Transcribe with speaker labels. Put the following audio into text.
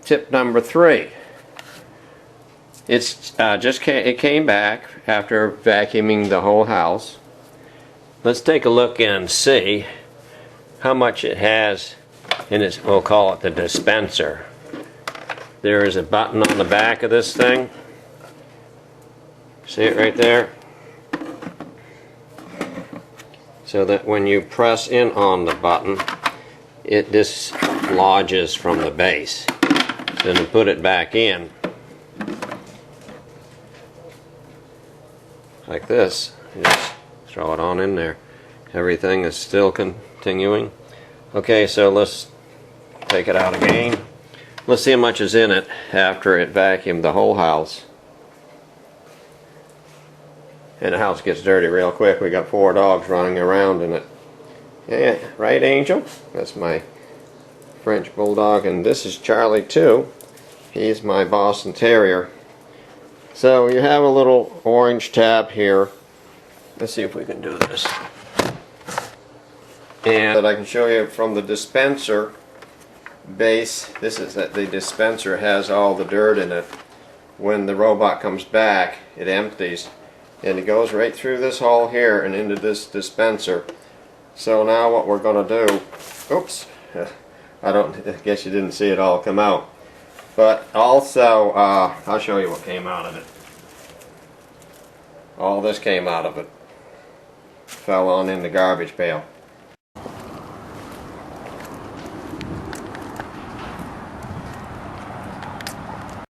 Speaker 1: Tip number 3. It came back after vacuuming the whole house. Let's take a look and see how much it has in its, we'll call it the dispenser. There is a button on the back of this thing. See it right there? So that when you press in on the button, it dislodges from the base. Then to put it back in, like this, you just throw it on in there. Everything is still continuing. Okay, so let's take it out again. Let's see how much is in it after it vacuumed the whole house. And the house gets dirty real quick. We got 4 dogs running around in it. Yeah, right, Angel? That's my French Bulldog, and this is Charlie too. He's my Boston Terrier. So you have a little orange tab here. Let's see if we can do this. And I can show you from the dispenser base. This is that the dispenser has all the dirt in it. When the robot comes back, it empties. And it goes right through this hole here and into this dispenser. So now what we're going to do, oops, I guess you didn't see it all come out. But also, I'll show you what came out of it. All this came out of it. Fell on in the garbage pail.